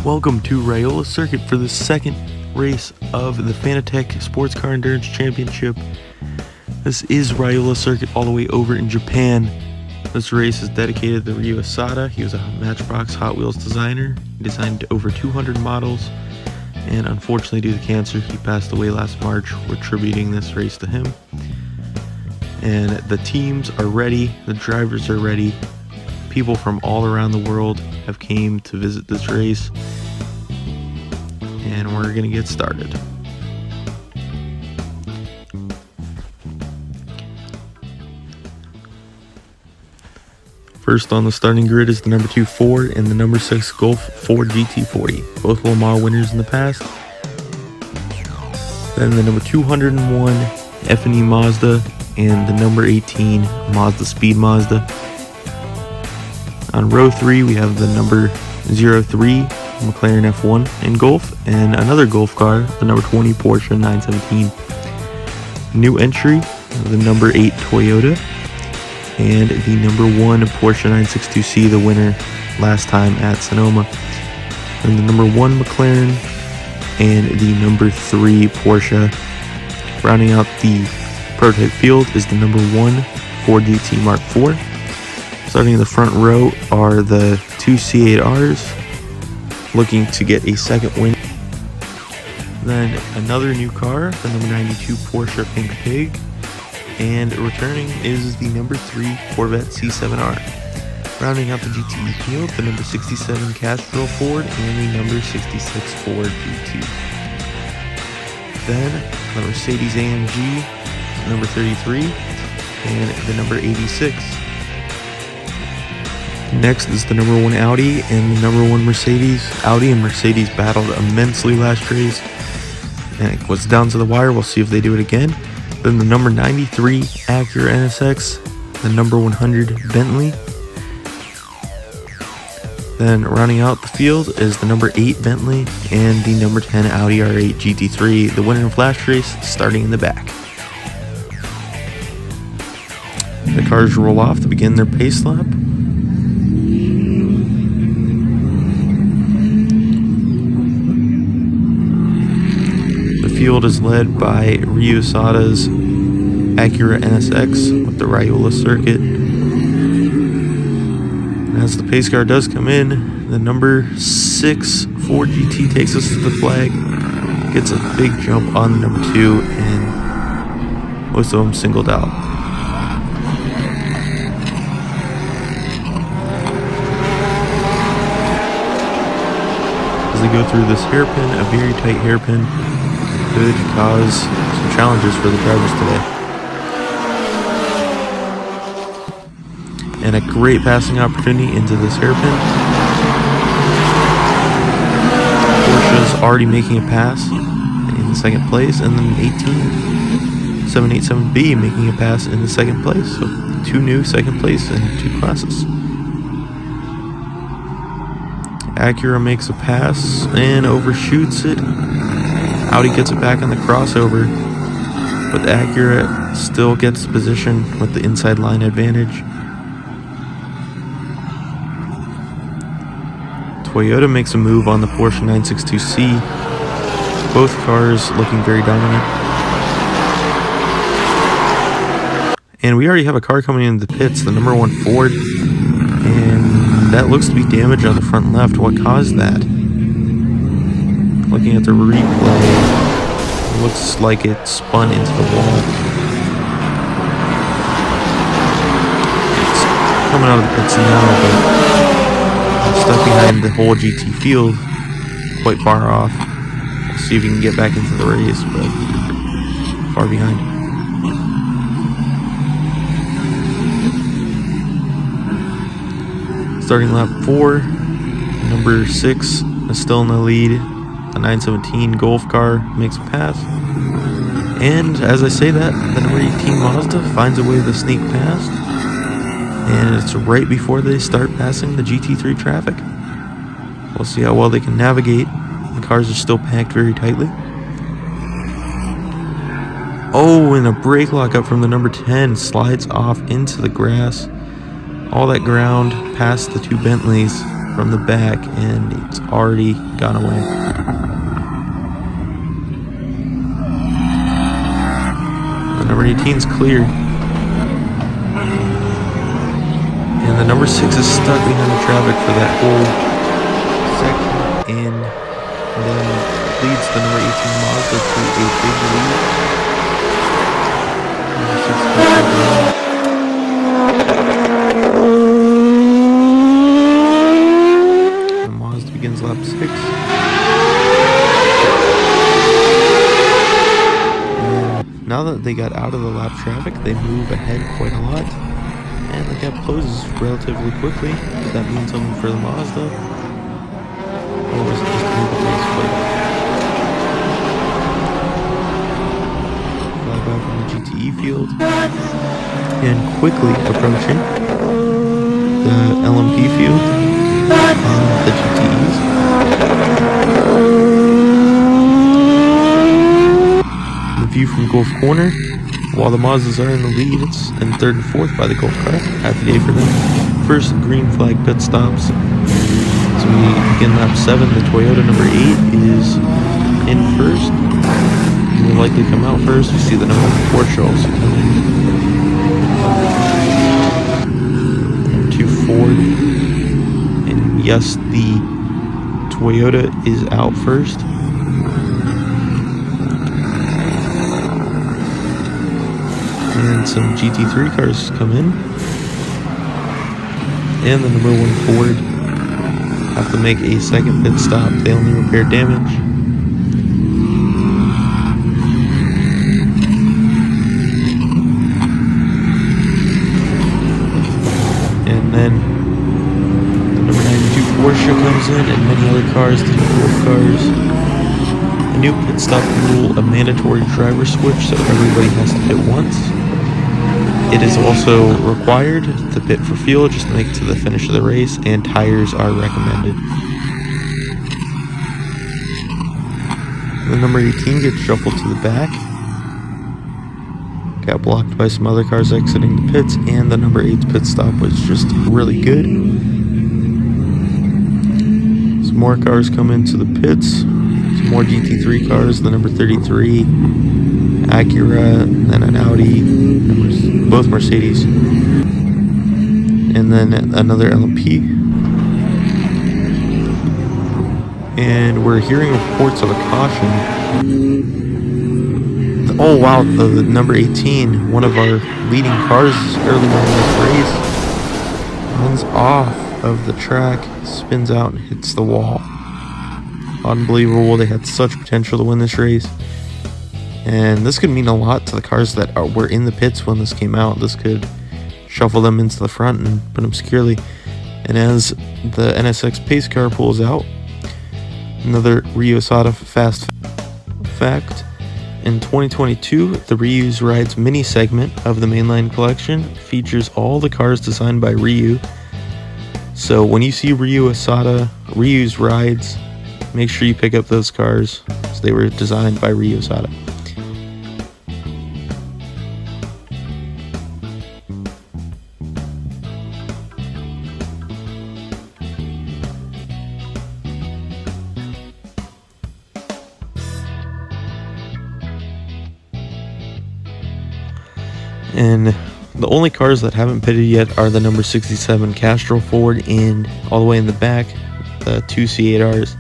Welcome to Ryula Circuit for the second race of the Fanatec Sportscar Endurance Championship. This is Ryula Circuit all the way over in Japan. This race is dedicated to Ryula. He was a Matchbox Hot Wheels designer. He designed over 200 models, and unfortunately due to cancer, he passed away last March. We're tributing this race to him. And the teams are ready, the drivers are ready. People from all around the world have came to visit this race, and we're gonna get started. First on the starting grid is the number 2 Ford and the number 6 Golf Ford GT40, both Le Mans winners in the past. Then the number 201 F&E Mazda and the number 18 Mazda Speed Mazda. On row 3, we have the number 03 McLaren F1 in Golf, and another Golf car, the number 20 Porsche 917. New entry, the number 8 Toyota, and the number 1 Porsche 962C, the winner last time at Sonoma. And the number 1 McLaren and the number 3 Porsche. Rounding out the prototype field is the number 1 Ford GT Mark IV. Starting in the front row are the 2 C8Rs, looking to get a second win. Then another new car, the number 92 Porsche Pink Pig, and returning is the number 3 Corvette C7R. Rounding out the GTE field, the number 67 Castrol Ford and the number 66 Ford GT. Then the Mercedes AMG, number 33, and the number 86. Next is the number 1 Audi and the number 1 Mercedes. Audi and Mercedes battled immensely last race, and it was down to the wire. We'll see if they do it again. Then the number 93 Acura NSX, the number 100 Bentley. Then rounding out the field is the number 8 Bentley and the number 10 Audi R8 GT3, the winner of last race, starting in the back. The cars roll off to begin their pace lap. The field is led by Ryula's Acura NSX with the Ryula circuit. And as the pace car does come in, the number 6 Ford GT takes us to the flag, gets a big jump on the number 2, and most of them singled out. As they go through this hairpin, a very tight hairpin, could cause some challenges for the drivers today. And a great passing opportunity into this hairpin. Porsche's already making a pass in second place, and then 18787B making a pass in the second place. So 2 new second place and 2 classes. Acura makes a pass and overshoots it. Audi gets it back on the crossover, but the Acura still gets the position with the inside line advantage. Toyota makes a move on the Porsche 962C. Both cars looking very dominant. And we already have a car coming into the pits, the number 1 Ford, and that looks to be damage on the front left. What caused that? Looking at the replay, it looks like it spun into the wall. It's coming out of the pits now, but it's stuck behind the whole GT field, quite far off. We'll see if he can get back into the race, but far behind. Starting lap 4, number 6 is still in the lead. The 917 Golf car makes a pass. And as I say that, the number 18 Mazda finds a way to sneak past. And it's right before they start passing the GT3 traffic. We'll see how well they can navigate. The cars are still packed very tightly. Oh, and a brake lockup from the number 10 slides off into the grass. All that ground past the 2 Bentleys from the back, and it's already gone away. The number 18 is clear. And the number 6 is stuck behind the traffic for that whole section, and then leads the number 18 Mazda to a big lead. The Mazda begins lap 6. And now that they got out of the lap traffic, they move ahead quite a lot. And the gap closes relatively quickly. Did that mean something for the Mazda? Or was it just a little bit split? Flyby from the GTE field. And quickly approaching the LMP field on the GTEs. The view from Gulf Corner. While the Mazdas are in the lead, it's in 3rd and 4th by the Gulf car. Happy day for them. First green flag pit stops. So we begin lap 7. The Toyota number 8 is in first. Will likely come out first. We see the number 4 Porsche also coming. Number 2 Ford. And yes, the Toyota is out first. And some GT3 cars come in. And the number 1 Ford have to make a second pit stop. They only repair damage. And then the number 92 Porsche comes in, and many other cars, the Golf cars. A new pit stop rule, a mandatory driver switch, so everybody has to pit once. It is also required to pit for fuel just to make it to the finish of the race, and tires are recommended. The number 18 gets shuffled to the back. Got blocked by some other cars exiting the pits, and the number 8's pit stop was just really good. Some more cars come into the pits. Some more GT3 cars, the number 33, Acura, and then an Audi, both Mercedes, and then another LMP. And we're hearing reports of a caution. Oh wow, the number 18, one of our leading cars earlier in this race, runs off of the track, spins out and hits the wall. Unbelievable. They had such potential to win this race. And this could mean a lot to the cars that were in the pits when this came out. This could shuffle them into the front and put them securely. And as the NSX pace car pulls out, another Ryula fast fact. In 2022, the Ryu's Rides mini segment of the mainline collection features all the cars designed by Ryu. So when you see Ryu's Rides, make sure you pick up those cars, so they were designed by Ryula. And the only cars that haven't pitted yet are the number 67 Castrol Ford and all the way in the back, the 2 C8Rs.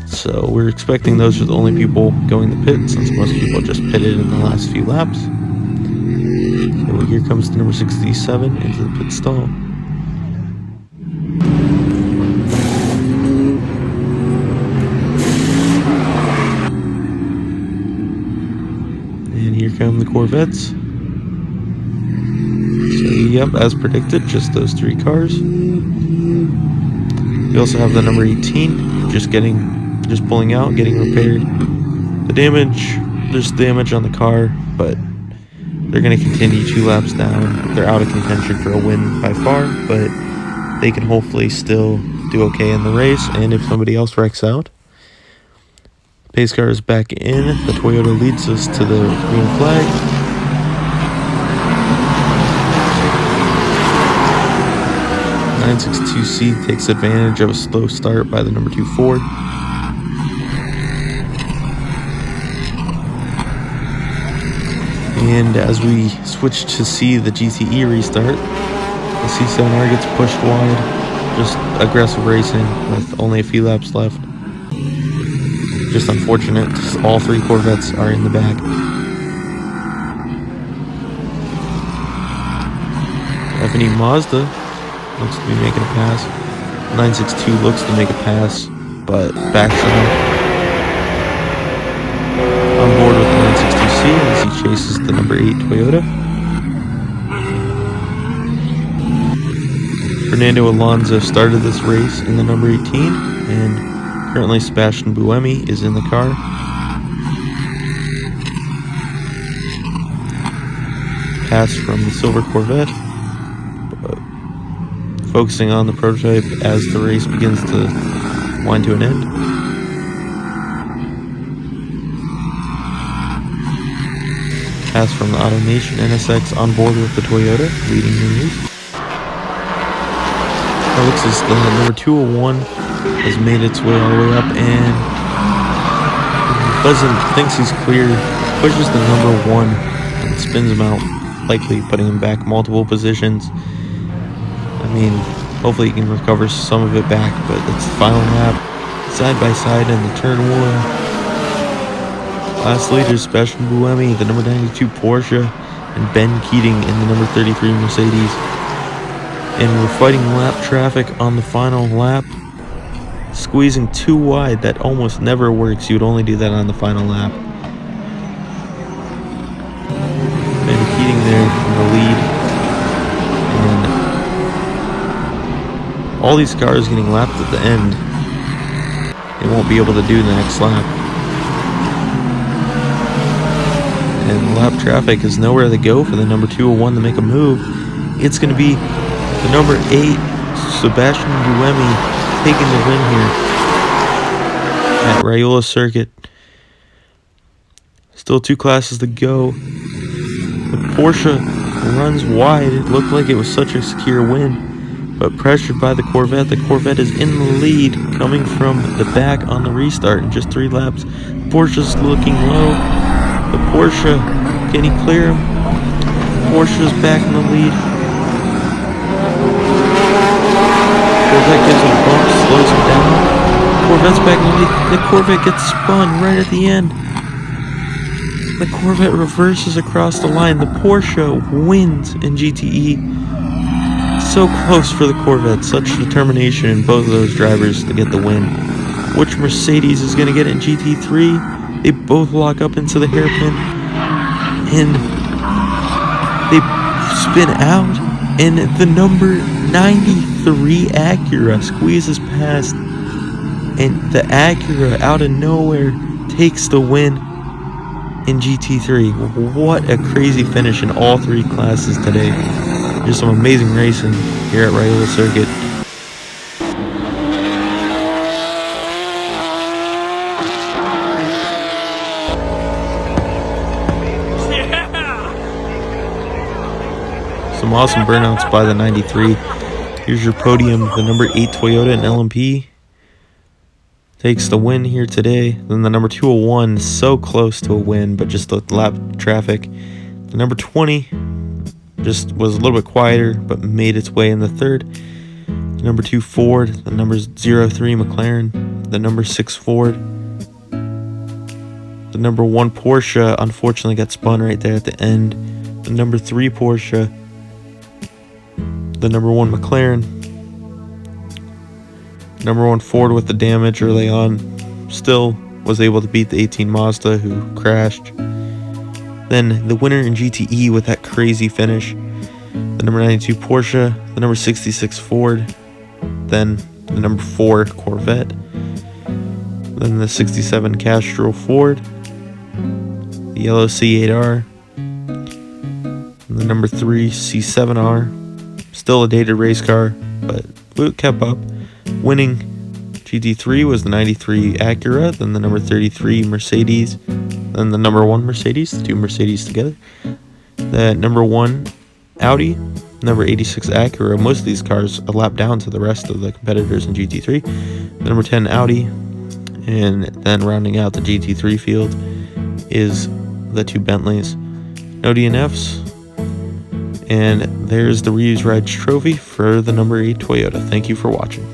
So we're expecting those are the only people going to pit, since most people just pitted in the last few laps. So here comes the number 67 into the pit stall. And here come the Corvettes. So yep, as predicted, just those 3 cars. We also have the number 18 just pulling out, getting repaired. The damage, there's damage on the car, but they're going to continue 2 laps down. They're out of contention for a win by far, but they can hopefully still do okay in the race. And if somebody else wrecks out, pace car is back in. The Toyota leads us to the green flag. 962C takes advantage of a slow start by the number 2 Ford. And as we switch to see the GTE restart, the C7R gets pushed wide. Just aggressive racing with only a few laps left. Just unfortunate, all 3 Corvettes are in the back. F&E Mazda looks to be making a pass. 962 looks to make a pass, but backs out. On board with the 962C as he chases the number 8 Toyota. Fernando Alonso started this race in the number 18, and currently Sebastian Buemi is in the car. Pass from the silver Corvette, but focusing on the prototype as the race begins to wind to an end. Pass from the Automation NSX on board with the Toyota, leading the race. It looks as the number 201 has made its way all the way up and thinks he's clear, pushes the number 1 and spins him out, likely putting him back multiple positions. I mean, hopefully he can recover some of it back, but it's the final lap, side by side in the turn 1. Last leader is Sebastian Buemi, the number 92 Porsche, and Ben Keating in the number 33 Mercedes. And we're fighting lap traffic on the final lap. Squeezing too wide, that almost never works. You would only do that on the final lap. Ben Keating there in the lead. And all these cars getting lapped at the end. They won't be able to do the next lap. And lap traffic is nowhere to go for the number 201 to make a move. It's going to be the number 8, Sebastian Buemi, taking the win here at Ryula Circuit. Still 2 classes to go. The Porsche runs wide. It looked like it was such a secure win, but pressured by the Corvette. The Corvette is in the lead, coming from the back on the restart in just 3 laps. Porsche's looking low. The Porsche, can he clear him? Porsche's back in the lead. Corvette gives him a bump, slows him down. Corvette's back in the lead. The Corvette gets spun right at the end. The Corvette reverses across the line. The Porsche wins in GTE. So close for the Corvette. Such determination in both of those drivers to get the win. Which Mercedes is going to get it in GT3? They both lock up into the hairpin. And they spin out. And the number 93 Acura squeezes past, and the Acura out of nowhere takes the win in GT3. What a crazy finish in all 3 classes today. Just some amazing racing here at Ryula Circuit. Some awesome burnouts by the 93. Here's your podium. The number 8 Toyota and LMP takes the win here today. Then the number 201, so close to a win, but just the lap traffic. The number 20 just was a little bit quieter, but made its way in the third. The number 2 Ford, the number 03 McLaren, the number 6 Ford. The number 1 Porsche unfortunately got spun right there at the end. The number 3 Porsche. The number 1 McLaren, number 1 Ford with the damage early on, still was able to beat the 18 Mazda who crashed. Then the winner in GTE with that crazy finish, the number 92 Porsche, the number 66 Ford, then the number 4 Corvette, then the 67 Castrol Ford, the yellow C8R, and the number 3 C7R. Still a dated race car, but Luke kept up. Winning GT3 was the 93 Acura, then the number 33 Mercedes, then the number 1 Mercedes, the 2 Mercedes together. The number 1 Audi, number 86 Acura. Most of these cars a lap down to the rest of the competitors in GT3. The number 10 Audi, and then rounding out the GT3 field is the 2 Bentleys. No DNFs, and there's the Reeves Rides trophy for the number 8 Toyota. Thank you for watching.